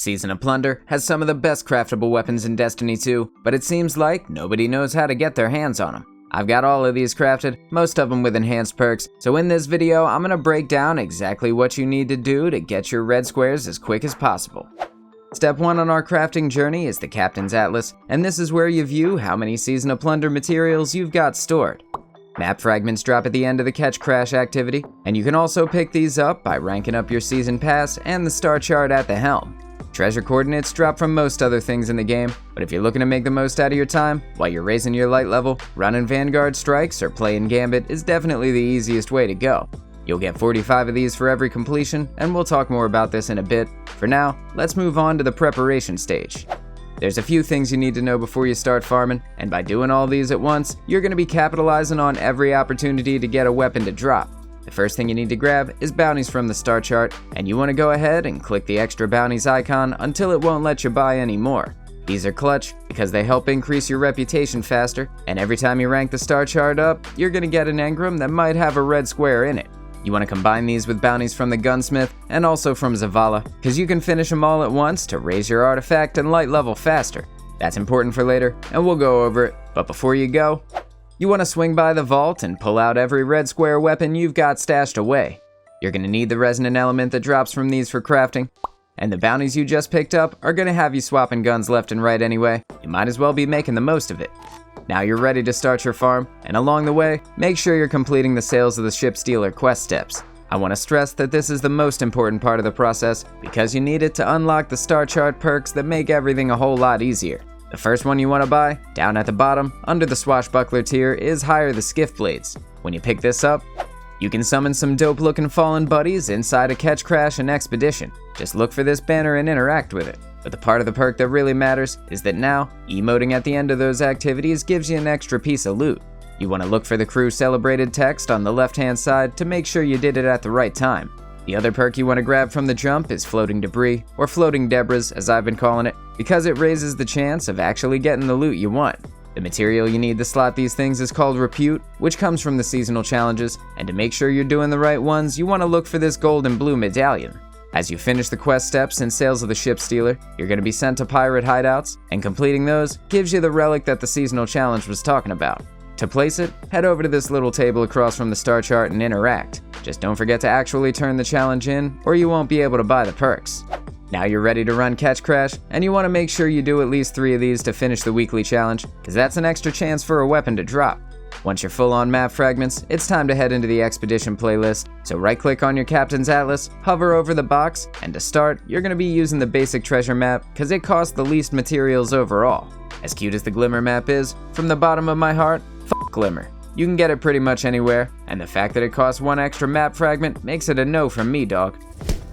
Season of Plunder has some of the best craftable weapons in Destiny 2, but it seems like nobody knows how to get their hands on them. I've got all of these crafted, most of them with enhanced perks, so in this video I'm gonna break down exactly what you need to do to get your red squares as quick as possible. Step 1 on our crafting journey is the Captain's Atlas, and this is where you view how many Season of Plunder materials you've got stored. Map fragments drop at the end of the Ketchcrash activity, and you can also pick these up by ranking up your Season Pass and the Starchart at the helm. Treasure coordinates drop from most other things in the game, but if you're looking to make the most out of your time while you're raising your light level, running Vanguard Strikes or playing Gambit is definitely the easiest way to go. You'll get 45 of these for every completion, and we'll talk more about this in a bit. For now, let's move on to the preparation stage. There's a few things you need to know before you start farming, and by doing all these at once, you're going to be capitalizing on every opportunity to get a weapon to drop. The first thing you need to grab is bounties from the Starchart, and you want to go ahead and click the extra bounties icon until it won't let you buy any more. These are clutch because they help increase your reputation faster, and every time you rank the Starchart up, you're going to get an engram that might have a red square in it. You want to combine these with bounties from the Gunsmith and also from Zavala, because you can finish them all at once to raise your artifact and light level faster. That's important for later, and we'll go over it, but before you go, you want to swing by the vault and pull out every red square weapon you've got stashed away. You're going to need the resonant element that drops from these for crafting, and the bounties you just picked up are going to have you swapping guns left and right anyway. You might as well be making the most of it. Now you're ready to start your farm, and along the way, make sure you're completing the Sales of the Ship Stealer quest steps. I want to stress that this is the most important part of the process because you need it to unlock the Starchart perks that make everything a whole lot easier. The first one you want to buy, down at the bottom, under the Swashbuckler tier, is Hire the Skiff Blades. When you pick this up, you can summon some dope looking fallen buddies inside a Ketchcrash and Expedition. Just look for this banner and interact with it. But the part of the perk that really matters is that now, emoting at the end of those activities gives you an extra piece of loot. You want to look for the crew celebrated text on the left hand side to make sure you did it at the right time. The other perk you want to grab from the jump is Floating Debris, or Floating Debris as I've been calling it, because it raises the chance of actually getting the loot you want. The material you need to slot these things is called Repute, which comes from the seasonal challenges, and to make sure you're doing the right ones, you want to look for this gold and blue medallion. As you finish the quest steps in Sales of the Ship Stealer, you're going to be sent to pirate hideouts, and completing those gives you the relic that the seasonal challenge was talking about. To place it, head over to this little table across from the Starchart and interact. Just don't forget to actually turn the challenge in, or you won't be able to buy the perks. Now you're ready to run Ketchcrash, and you want to make sure you do at least 3 of these to finish the weekly challenge, because that's an extra chance for a weapon to drop. Once you're full on map fragments, it's time to head into the Expedition playlist, so right click on your Captain's Atlas, hover over the box, and to start, you're going to be using the basic treasure map, because it costs the least materials overall. As cute as the Glimmer map is, from the bottom of my heart, fuck Glimmer. You can get it pretty much anywhere, and the fact that it costs 1 extra map fragment makes it a no from me, dog.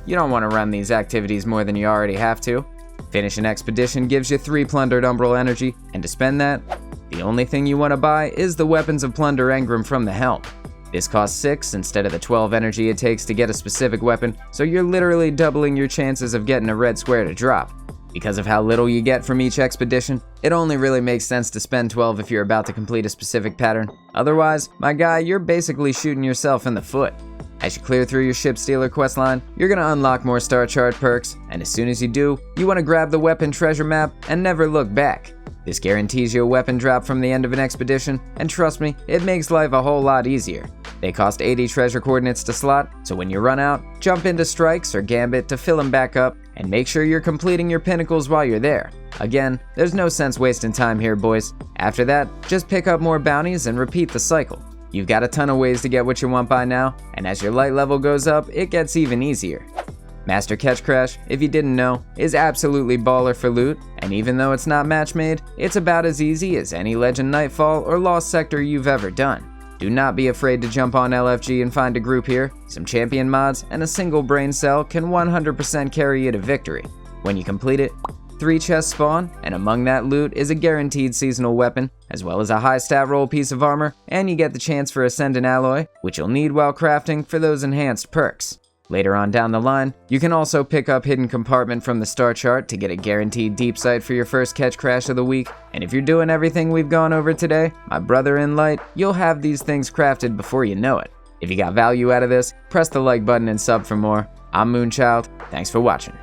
You don't want to run these activities more than you already have to. Finish an expedition gives you 3 plundered umbral energy, and to spend that, the only thing you want to buy is the Weapons of Plunder engram from the helm. This costs 6 instead of the 12 energy it takes to get a specific weapon, so you're literally doubling your chances of getting a red square to drop. Because of how little you get from each expedition, it only really makes sense to spend 12 if you're about to complete a specific pattern. Otherwise, my guy, you're basically shooting yourself in the foot. As you clear through your Ship Stealer questline, you're going to unlock more Starchart perks, and as soon as you do, you want to grab the weapon treasure map and never look back. This guarantees you a weapon drop from the end of an expedition, and trust me, it makes life a whole lot easier. They cost 80 treasure coordinates to slot, so when you run out, jump into Strikes or Gambit to fill them back up, and make sure you're completing your pinnacles while you're there. Again, there's no sense wasting time here, boys. After that, just pick up more bounties and repeat the cycle. You've got a ton of ways to get what you want by now, and as your light level goes up, it gets even easier. Master Ketchcrash, if you didn't know, is absolutely baller for loot, and even though it's not match made, it's about as easy as any Legend Nightfall or Lost Sector you've ever done. Do not be afraid to jump on LFG and find a group here. Some champion mods and a single brain cell can 100% carry you to victory. When you complete it, 3 chests spawn, and among that loot is a guaranteed seasonal weapon, as well as a high stat roll piece of armor, and you get the chance for Ascendant Alloy, which you'll need while crafting for those enhanced perks. Later on down the line, you can also pick up Hidden Compartment from the Starchart to get a guaranteed deep sight for your first Ketchcrash of the week, and if you're doing everything we've gone over today, my brother in light, you'll have these things crafted before you know it. If you got value out of this, press the like button and sub for more. I'm Moonchild, thanks for watching.